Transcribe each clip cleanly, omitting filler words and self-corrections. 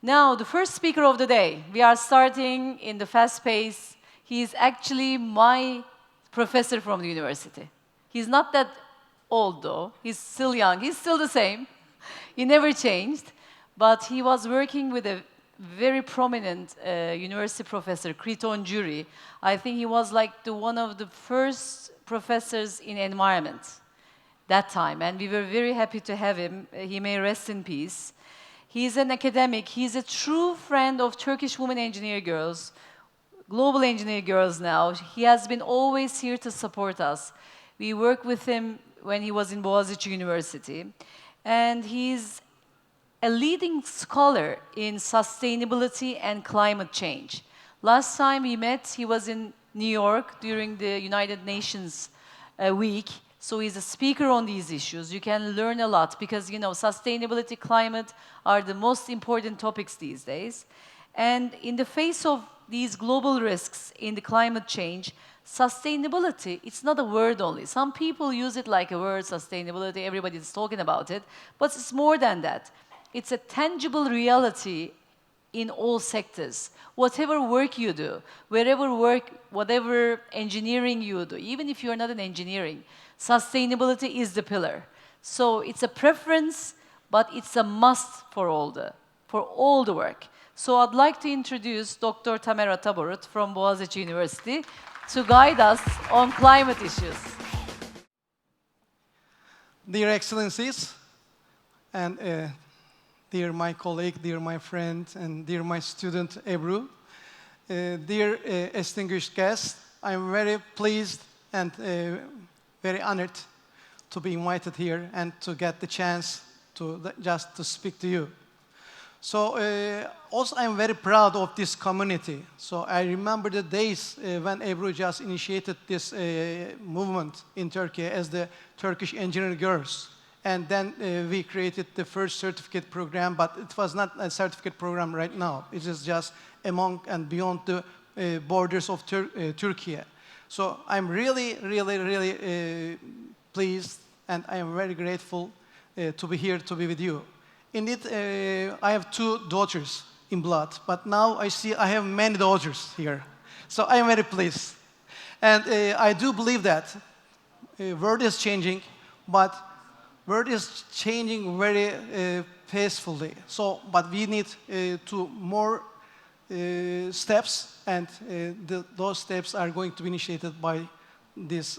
Now, the first speaker of the day, we are starting in the fast pace. He is actually my professor from the university. He's not that old though, he's still young, he's still the same. He never changed, but he was working with a very prominent university professor, Kriton Jury. I think he was like one of the first professors in environment that time, and we were very happy to have him. He may rest in peace. He's an academic. He's a true friend of Turkish women engineer girls, global engineer girls now. He has been always here to support us. We worked with him when he was in Bogazici University. And he's a leading scholar in sustainability and climate change. Last time we met, he was in New York during the United Nations week. So he's a speaker on these issues. You can learn a lot because, you know, sustainability, climate are the most important topics these days. And in the face of these global risks in the climate change, sustainability, it's not a word only. Some people use it like a word, sustainability, everybody's talking about it, but it's more than that. It's a tangible reality in all sectors. Whatever work you do, whatever engineering you do, even if you're not in engineering, sustainability is the pillar. So it's a preference, but it's a must for all the work. So I'd like to introduce Dr. Tamer Atabarut from Bogazici University to guide us on climate issues. Dear Excellencies, and dear my colleague, dear my friend, and dear my student, Ebru, dear distinguished guests, I'm very pleased and very honored to be invited here and to get the chance to just to speak to you. So also I'm very proud of this community. So I remember the days when Ebru just initiated this movement in Turkey as the Turkish Engineer Girls. And then we created the first certificate program, but it was not a certificate program right now. It is just among and beyond the borders of Turkey. So I'm really, really, really pleased, and I am very grateful to be here to be with you. Indeed, I have 2 daughters in blood, but now I see I have many daughters here. So I am very pleased. And I do believe that world is changing, but world is changing very peacefully. So, but we need to more steps, and those steps are going to be initiated by these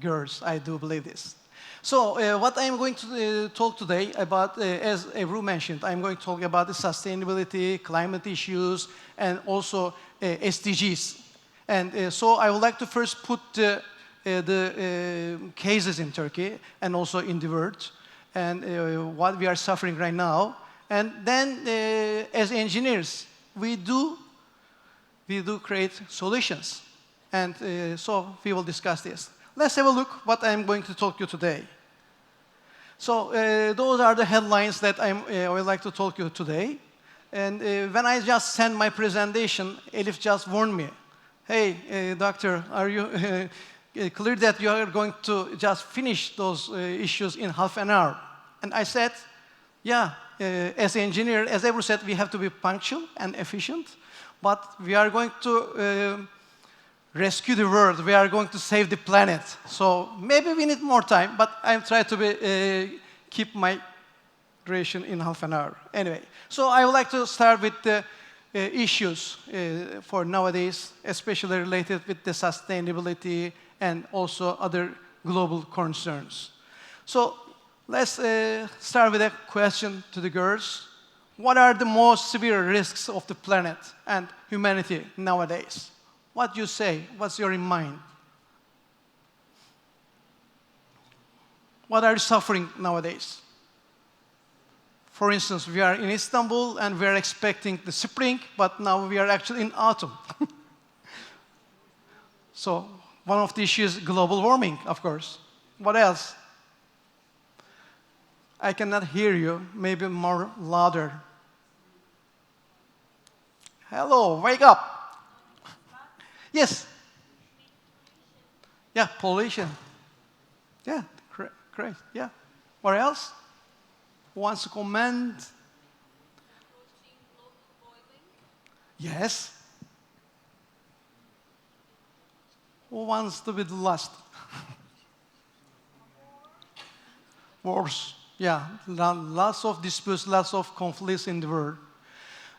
girls. I do believe this. So what I'm going to talk today about, as Ebru mentioned, I'm going to talk about the sustainability, climate issues, and also SDGs. And so I would like to first put the cases in Turkey and also in the world, and what we are suffering right now. And then as engineers, we do create solutions. And so we will discuss this. Let's have a look what I'm going to talk to you today. So those are the headlines that I would like to talk to you today. And when I just sent my presentation, Elif just warned me, hey, doctor, are you clear that you are going to just finish those issues in half an hour? And I said, yeah, as an engineer, as Ebru said, we have to be punctual and efficient, but we are going to rescue the world. We are going to save the planet. So maybe we need more time, but I'm trying to keep my duration in half an hour. Anyway, so I would like to start with the issues for nowadays, especially related with the sustainability and also other global concerns. So let's start with a question to the girls. What are the most severe risks of the planet and humanity nowadays? What do you say? What's your in mind? What are you suffering nowadays? For instance, we are in Istanbul and we are expecting the spring, but now we are actually in autumn. So one of the issues is global warming, of course. What else? I cannot hear you. Maybe more louder. Hello, wake up. Yes. Yeah, pollution. Yeah, great. Yeah. What else? Who wants to comment? Yes. Who wants to be the last? Wars. Yeah, lots of disputes, lots of conflicts in the world.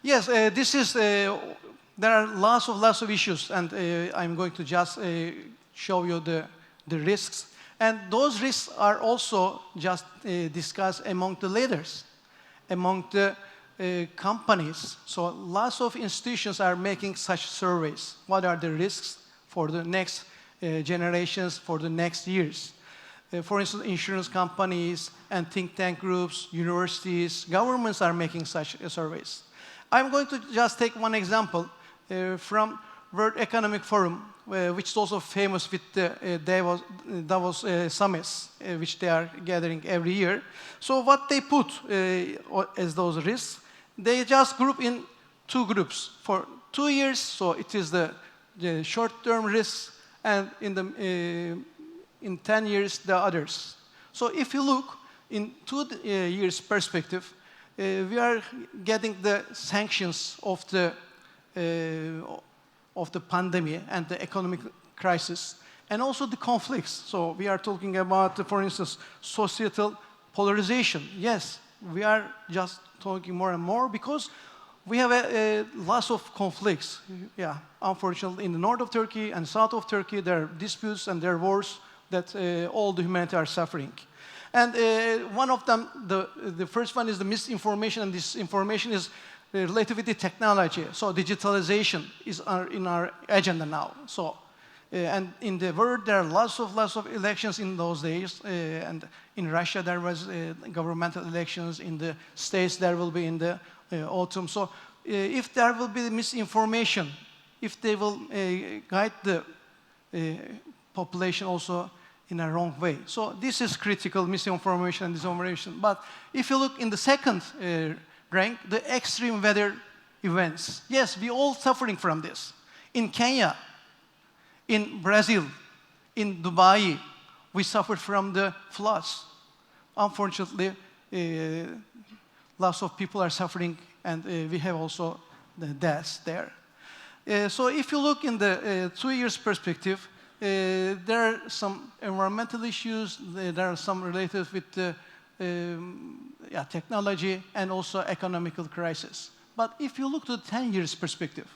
Yes, there are lots of issues, and I'm going to just show you the risks. And those risks are also just discussed among the leaders, among the companies. So lots of institutions are making such surveys. What are the risks for the next generations, for the next years? For instance, insurance companies and think tank groups, universities, governments are making such surveys. I'm going to just take one example from World Economic Forum, which is also famous with the Davos summits, which they are gathering every year. So what they put as those risks, they just group in two groups. For 2 years, so it is the short-term risks, and in 10 years, the others. So if you look in 2 years perspective, we are getting the sanctions of the pandemic and the economic crisis, and also the conflicts. So we are talking about, for instance, societal polarization. Yes, we are just talking more and more because we have lots of conflicts. Yeah, unfortunately, in the north of Turkey and south of Turkey, there are disputes and there are wars that all the humanity are suffering. And one of them, the first one is the misinformation, and this information is related with the technology. So digitalization is in our agenda now. So, and in the world, there are lots of elections in those days. And in Russia, there was governmental elections. In the States, there will be in the autumn. So if there will be misinformation, if they will guide the population also in a wrong way. So this is critical, misinformation and disinformation. But if you look in the second rank, the extreme weather events. Yes, we all suffering from this. In Kenya, in Brazil, in Dubai, we suffered from the floods. Unfortunately, lots of people are suffering, and we have also the deaths there. So if you look in the 2 years perspective, there are some environmental issues, there are some related with the technology and also economical crisis. But if you look to the 10 years perspective,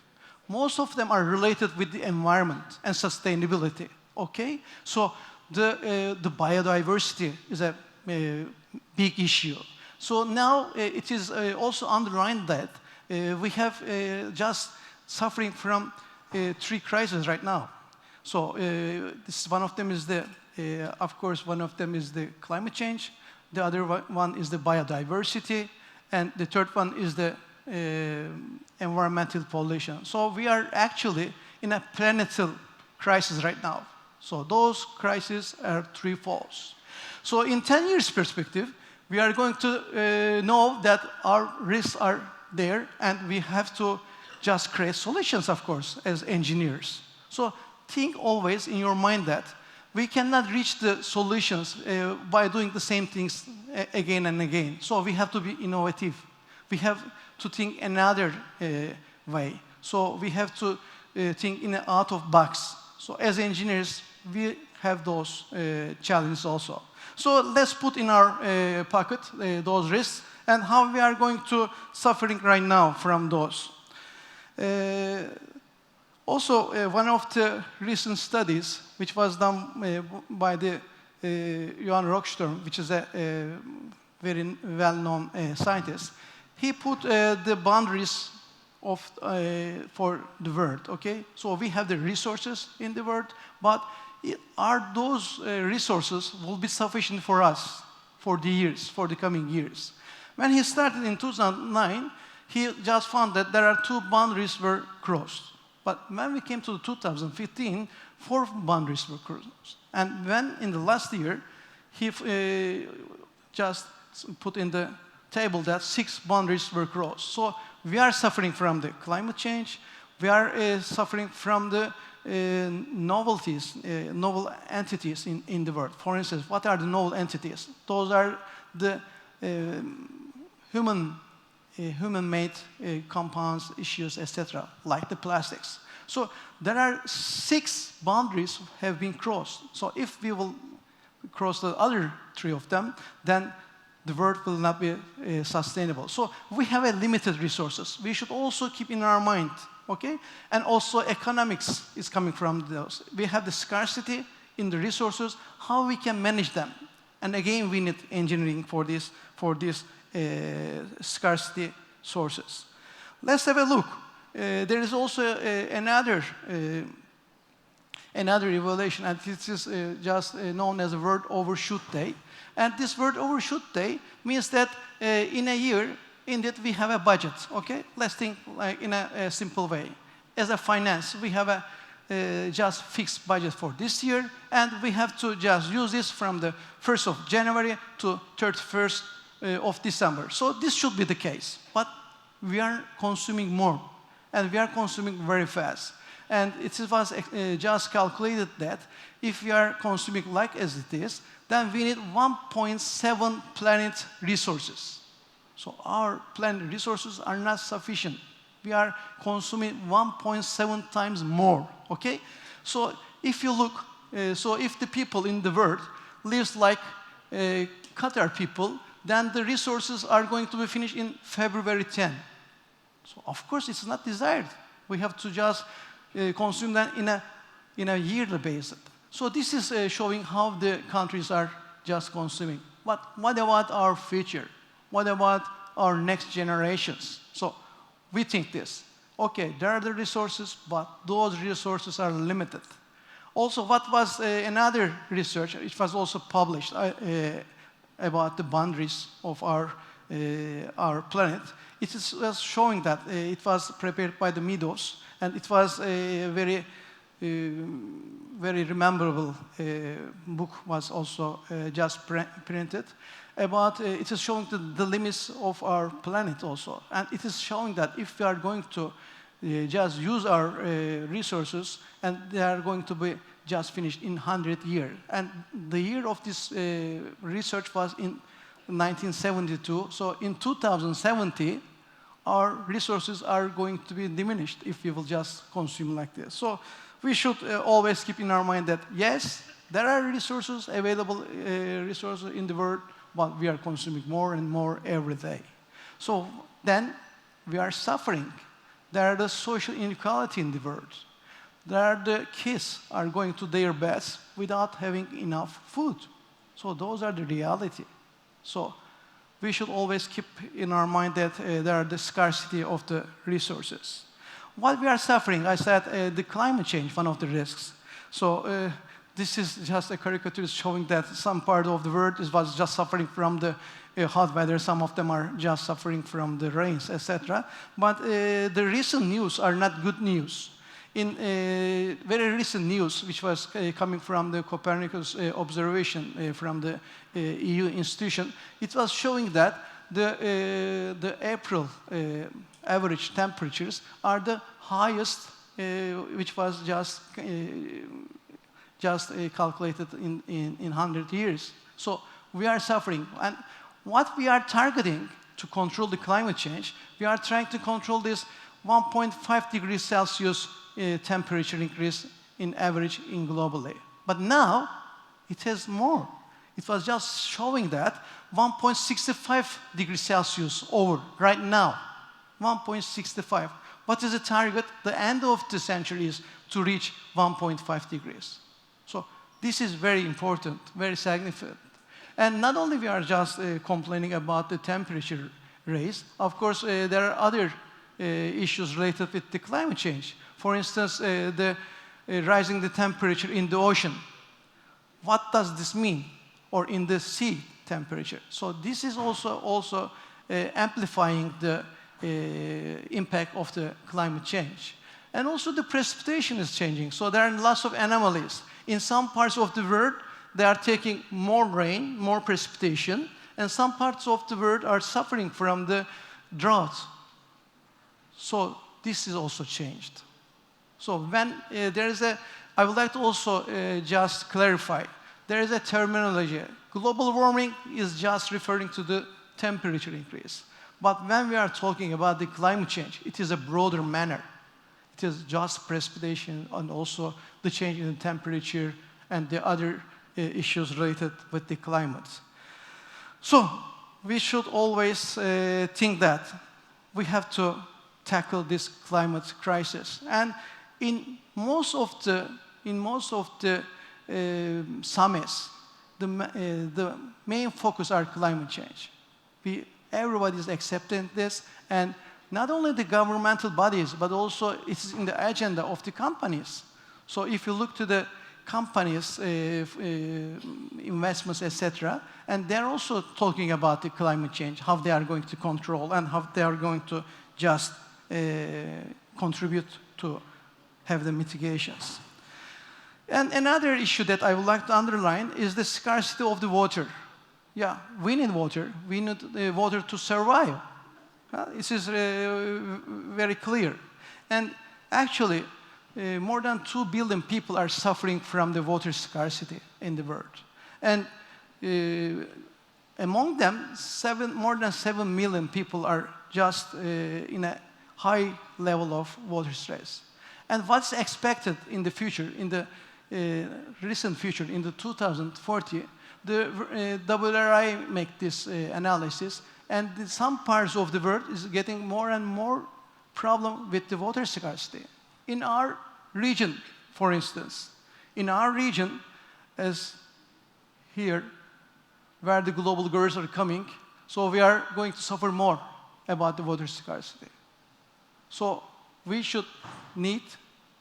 most of them are related with the environment and sustainability, okay? So the biodiversity is a big issue. So now it is also underlined that we have just suffering from 3 crises right now. So this one of them is of course, one of them is the climate change. The other one is the biodiversity, and the third one is the environmental pollution. So we are actually in a planetal crisis right now. So those crises are 3-fold. So in 10 years perspective, we are going to know that our risks are there, and we have to just create solutions, of course, as engineers. So think always in your mind that we cannot reach the solutions by doing the same things again and again. So we have to be innovative. We have to think another way. So we have to think in an out of box. So as engineers, we have those challenges also. So let's put in our pocket those risks and how we are going to suffering right now from those. Also, one of the recent studies, which was done by the Johan Rockström, which is a very well-known scientist, he put the boundaries for the world, okay? So we have the resources in the world, but are those resources will be sufficient for us for the coming years? When he started in 2009, he just found that there are 2 boundaries were crossed. But when we came to 2015, 4 boundaries were crossed. And when in the last year, he just put in the table that 6 boundaries were crossed. So we are suffering from the climate change. We are suffering from the novelties, novel entities in the world. For instance, what are the novel entities? Those are the human human-made compounds, issues, etc., like the plastics. So there are 6 boundaries have been crossed. So if we will cross the other 3 of them, then the world will not be sustainable. So we have a limited resources. We should also keep in our mind, okay? And also economics is coming from those. We have the scarcity in the resources, how we can manage them. And again, we need engineering for these scarcity sources. Let's have a look. There is also another evaluation, and this is just known as the World Overshoot Day. And this World Overshoot Day means that in a year, indeed, we have a budget, okay? Let's think like in a simple way. As a finance, we have a just fixed budget for this year, and we have to just use this from the 1st of January to 31st of December. So this should be the case, but we are consuming more, and we are consuming very fast. And it was just calculated that if we are consuming like as it is, then we need 1.7 planet resources. So our planet resources are not sufficient. We are consuming 1.7 times more, okay? So if you look, so if the people in the world lives like Qatar people, then the resources are going to be finished in February 10. So of course it's not desired. We have to just consume them in a yearly basis. So this is showing how the countries are just consuming. But what about our future? What about our next generations? So we think this. Okay, there are the resources, but those resources are limited. Also, what was another research, it was also published about the boundaries of our planet. It was showing that it was prepared by the Meadows, and it was a very rememberable book was also just printed about it is showing the limits of our planet also, and it is showing that if we are going to just use our resources, and they are going to be just finished in 100 years, and the year of this research was in 1972. So in 2070 our resources are going to be diminished if we will just consume like this. So we should always keep in our mind that yes, there are resources, available resources in the world, but we are consuming more and more every day. So then we are suffering. There are the social inequality in the world. There are the kids are going to their beds without having enough food. So those are the reality. So we should always keep in our mind that there are the scarcity of the resources. What we are suffering, I said, the climate change, one of the risks. So this is just a caricature showing that some part of the world was just suffering from the hot weather. Some of them are just suffering from the rains, etc. But the recent news are not good news. In very recent news, which was coming from the Copernicus observation from the EU institution, it was showing that the April average temperatures are the highest, which was just calculated in 100 years. So we are suffering. And what we are targeting to control the climate change, we are trying to control this 1.5 degrees Celsius temperature increase in average in globally. But now it has more. It was just showing that 1.65 degrees Celsius over right now. 1.65. What is the target? The end of the century is to reach 1.5 degrees. So this is very important, very significant. And not only we are just complaining about the temperature rise, of course there are other issues related with the climate change. For instance, the rising the temperature in the ocean. What does this mean? Or in the sea temperature. So this is also amplifying the impact of the climate change. And also the precipitation is changing. So there are lots of anomalies. In some parts of the world, they are taking more rain, more precipitation, and some parts of the world are suffering from the drought. So this is also changed. So when there is I would like to also just clarify, there is a terminology. Global warming is just referring to the temperature increase. But when we are talking about the climate change, it is a broader manner. It is just precipitation and also the change in the temperature and the other issues related with the climate. So we should always think that we have to tackle this climate crisis. And in most of the summits, the main focus are climate change. Everybody is accepting this, and not only the governmental bodies, but also it's in the agenda of the companies. So if you look to the companies, investments, etc., and they're also talking about the climate change, how they are going to control and how they are going to just contribute to have the mitigations. And another issue that I would like to underline is the scarcity of the water. Yeah, we need water. We need water to survive. This is very clear. And actually, more than 2 billion people are suffering from the water scarcity in the world. And among them, more than 7 million people are just in a high level of water stress. And what's expected in the future, in the recent future, in the 2040, the WRI make this analysis, and some parts of the world is getting more and more problem with the water scarcity. In our region, for instance, in our region, as here, where the global girls are coming, so we are going to suffer more about the water scarcity. So we should need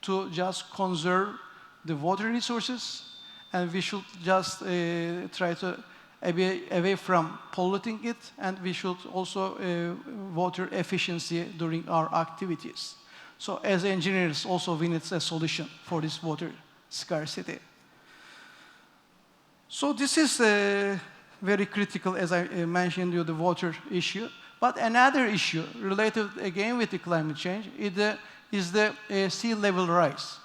to just conserve the water resources, and we should just try to away from polluting it, and we should also water efficiency during our activities. So as engineers also we need a solution for this water scarcity. So this is very critical, as I mentioned you, the water issue. But another issue related again with the climate change is the sea level rise.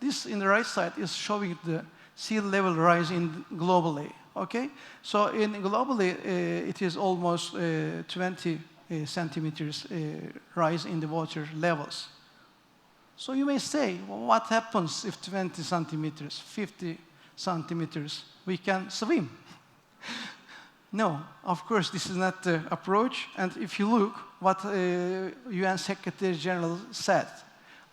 This in the right side is showing the sea level rise globally. Okay, so globally it is almost 20 centimeters rise in the water levels. So you may say, well, what happens if 20 centimeters, 50 centimeters, we can swim? No, of course, this is not the approach. And if you look what UN Secretary General said,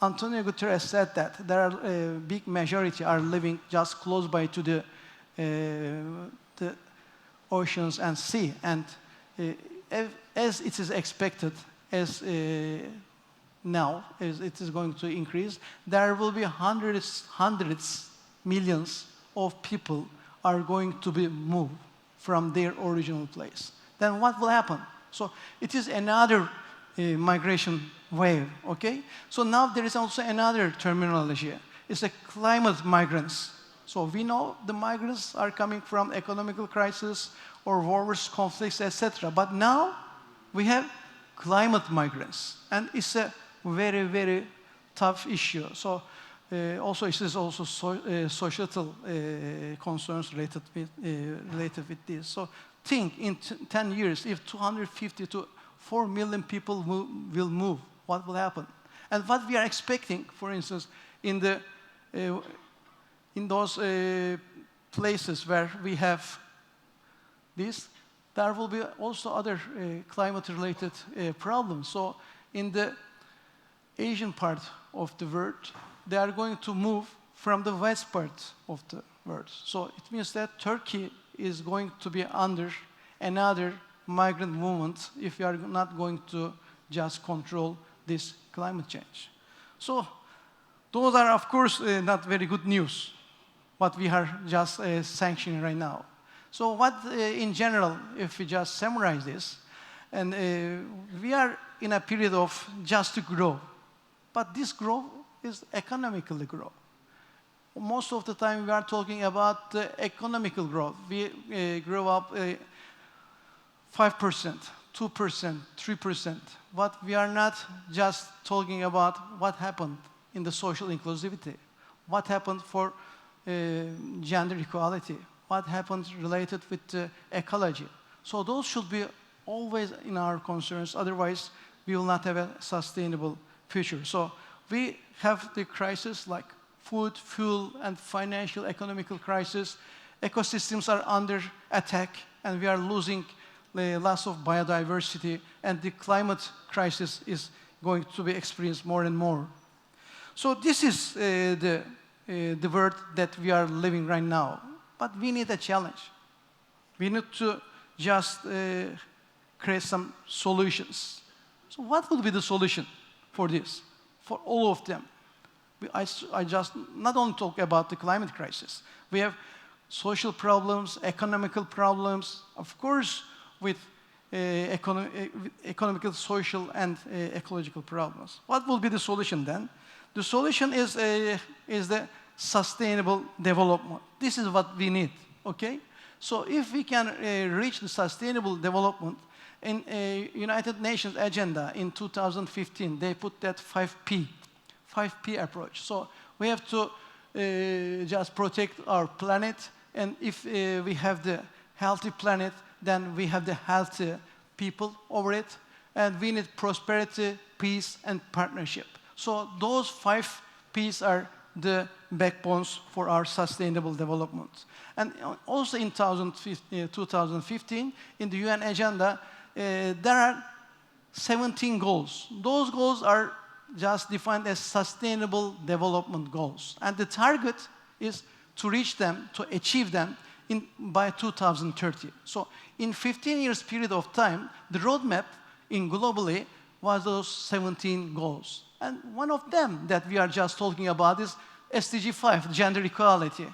Antonio Guterres said that there are a big majority are living just close by to the oceans and sea. And as it is expected, as now, as it is going to increase, there will be hundreds, millions of people are going to be moved from their original place. Then what will happen? So it is another migration wave, okay? So now there is also another terminology. It's a climate migrants. So we know the migrants are coming from economical crisis or wars, conflicts, etc. But now we have climate migrants, and it's a very, very tough issue. So also it is also societal concerns related with this. So think in 10 years, if 250 to 4 million people will move, what will happen? And what we are expecting, for instance, in those places where we have this, there will be also other climate-related problems. So in the Asian part of the world, they are going to move from the west part of the world. So it means that Turkey is going to be under another migrant movement if we are not going to just control this climate change. So those are, of course, not very good news, what we are just sanctioning right now. So what, in general, if we just summarize this, and we are in a period of just to grow, but this growth is economically growth. Most of the time we are talking about economical growth. We grow up 5%, 2%, 3%. But we are not just talking about what happened in the social inclusivity, what happened for gender equality, what happened related with ecology. So those should be always in our concerns. Otherwise, we will not have a sustainable future. So we have the crisis like food, fuel, and financial, economical crisis. Ecosystems are under attack, and we are losing the loss of biodiversity, and the climate crisis is going to be experienced more and more. So this is the world that we are living right now. But we need a challenge. We need to just create some solutions. So what would be the solution for this, for all of them? I just not only talk about the climate crisis. We have social problems, economical problems, of course, with economical, social, and ecological problems. What will be the solution then? The solution is the sustainable development. This is what we need, okay? So if we can reach the sustainable development, in a United Nations agenda in 2015, they put that 5P approach. So we have to just protect our planet, and if we have the healthy planet, then we have the healthy people over it, and we need prosperity, peace, and partnership. So those 5 P's are the backbones for our sustainable development. And also in 2015, in the UN agenda, there are 17 goals. Those goals are just defined as sustainable development goals. And the target is to reach them, to achieve them by 2030. So in 15 years period of time, the roadmap in globally was those 17 goals. And one of them that we are just talking about is SDG 5, gender equality.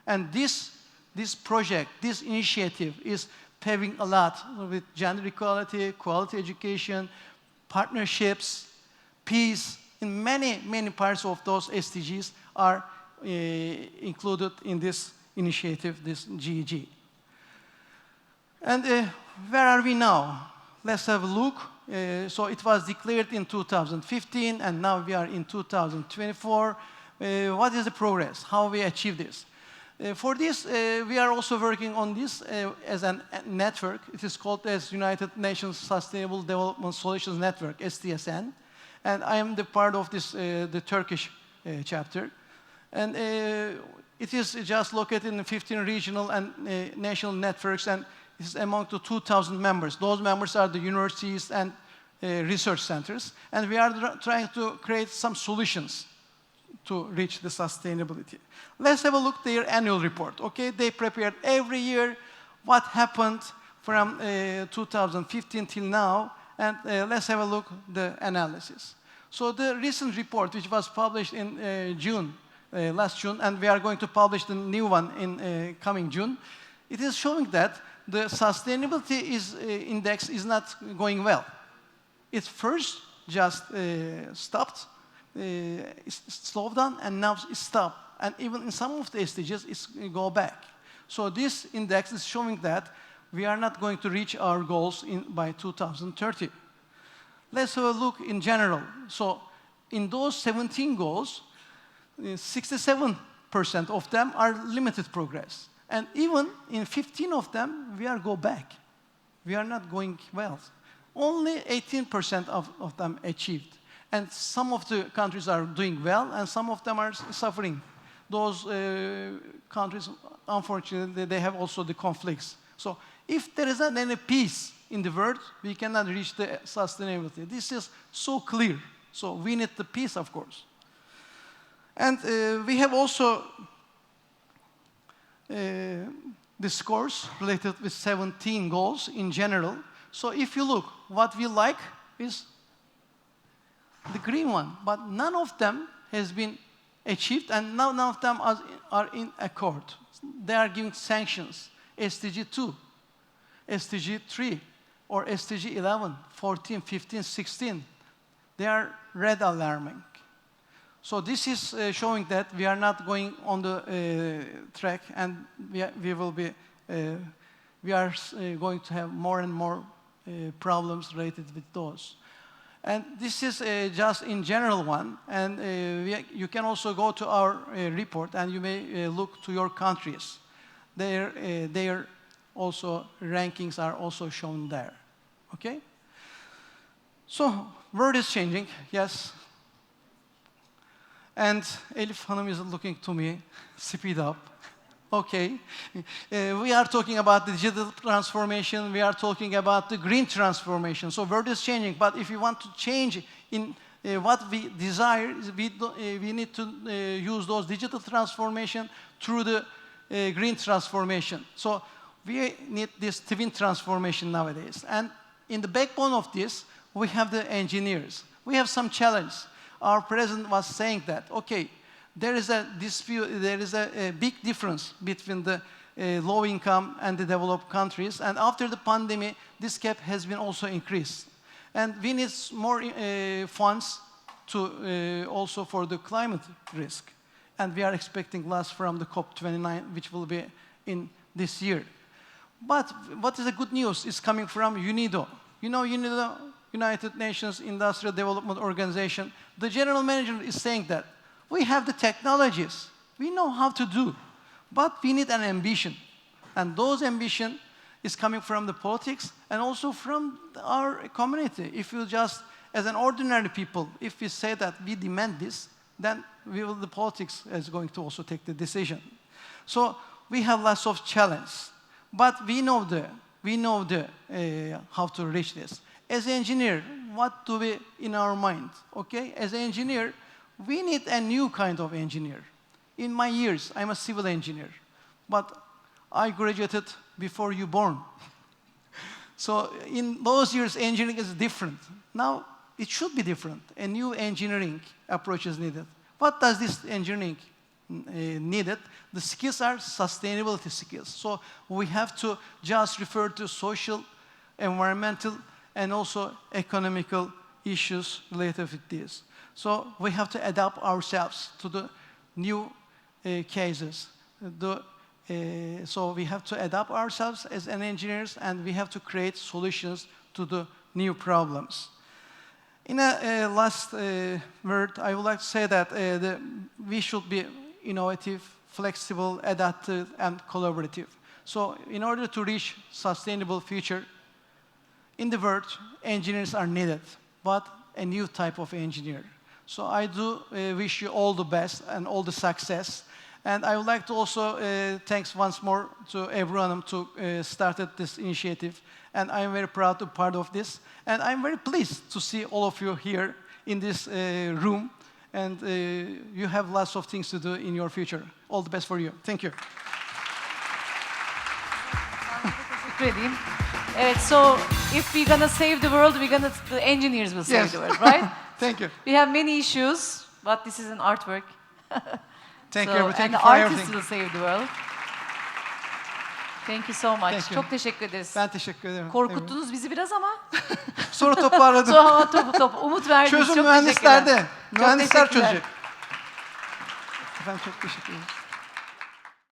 And this project, this initiative is paving a lot with gender equality, quality education, partnerships, peace. In many parts of those SDGs are included in this initiative, this GEG. And where are we now? Let's have a look. So it was declared in 2015, and now we are in 2024. What is the progress? How we achieve this? For this, we are also working on this as a network. It is called as United Nations Sustainable Development Solutions Network, SDSN. And I am the part of this, the Turkish chapter. And it is just located in 15 regional and national networks, and it is among the 2,000 members. Those members are the universities and research centers. And we are trying to create some solutions to reach the sustainability. Let's have a look at their annual report. Okay, they prepared every year what happened from 2015 till now, and let's have a look at the analysis. So the recent report, which was published in June, last June, and we are going to publish the new one in coming June, it is showing that the sustainability index is not going well. It first just stopped, slowed down, and now it stopped. And even in some of the SDGs, it's go back. So this index is showing that we are not going to reach our goals by 2030. Let's have a look in general. So in those 17 goals, 67% of them are limited progress. And even in 15 of them, we are go back. We are not going well. Only 18% of them achieved. And some of the countries are doing well, and some of them are suffering. Those countries, unfortunately, they have also the conflicts. So if there isn't any peace in the world, we cannot reach the sustainability. This is so clear. So we need the peace, of course. And we have also the scores related with 17 goals in general. So if you look, what we like is the green one, but none of them has been achieved, and none of them are in accord. They are giving sanctions, SDG 2, SDG 3, or SDG 11, 14, 15, 16. They are red alarming. So this is showing that we are not going on the track, and we are going to have more and more problems related with those. And this is just in general one, and you can also go to our report, and you may look to your countries. Their also rankings are also shown there. Okay? So, world is changing, yes. And Elif Hanım is looking to me, speed up. Okay. We are talking about the digital transformation, we are talking about the green transformation. So, world is changing, but if you want to change in what we desire, we need to use those digital transformation through the green transformation. So, we need this twin transformation nowadays. And in the backbone of this, we have the engineers. We have some challenge. Our president was saying that, okay, there is a dispute, there is a big difference between the low income and the developed countries. And after the pandemic, this gap has been also increased. And we need more funds to also for the climate risk. And we are expecting last from the COP29, which will be in this year. But what is the good news is coming from UNIDO. You know UNIDO, United Nations Industrial Development Organization. The general manager is saying that we have the technologies, we know how to do, but we need an ambition. And those ambition is coming from the politics and also from our community. If you just, as an ordinary people, if we say that we demand this, then the politics is going to also take the decision. So we have lots of challenges, but we know how to reach this. As an engineer, what do we in our mind? Okay, as an engineer, we need a new kind of engineer. In my years, I'm a civil engineer, but I graduated before you born. So in those years, engineering is different. Now, it should be different. A new engineering approach is needed. What does this engineering needed? The skills are sustainability skills. So we have to just refer to social, environmental, and also economical issues related with this. So we have to adapt ourselves to the new cases. So we have to adapt ourselves as an engineers, and we have to create solutions to the new problems. In a last word, I would like to say that we should be innovative, flexible, adaptive, and collaborative. So in order to reach sustainable future, in the world, engineers are needed, but a new type of engineer. So I do wish you all the best and all the success. And I would like to also thanks once more to Ebru Hanım to started this initiative. And I'm very proud to be part of this. And I'm very pleased to see all of you here in this room. And you have lots of things to do in your future. All the best for you. Thank you. Teşekkür edeyim. Evet, so if we're gonna save the world, the engineers will save the world, right? Thank you. We have many issues, but this is an artwork. Thank you. Thank and you the for artists everything. will save the world. Thank you so much. Thank you. Çok teşekkür ederiz. Ben teşekkür ederim. Korkuttunuz bizi biraz ama. Sonra toparladım. Sonra umut verdiniz. Çözüm çok mühendislerde. teşekkürler. Mühendisler Çok teşekkürler. çözecek. Efendim çok teşekkür ederim.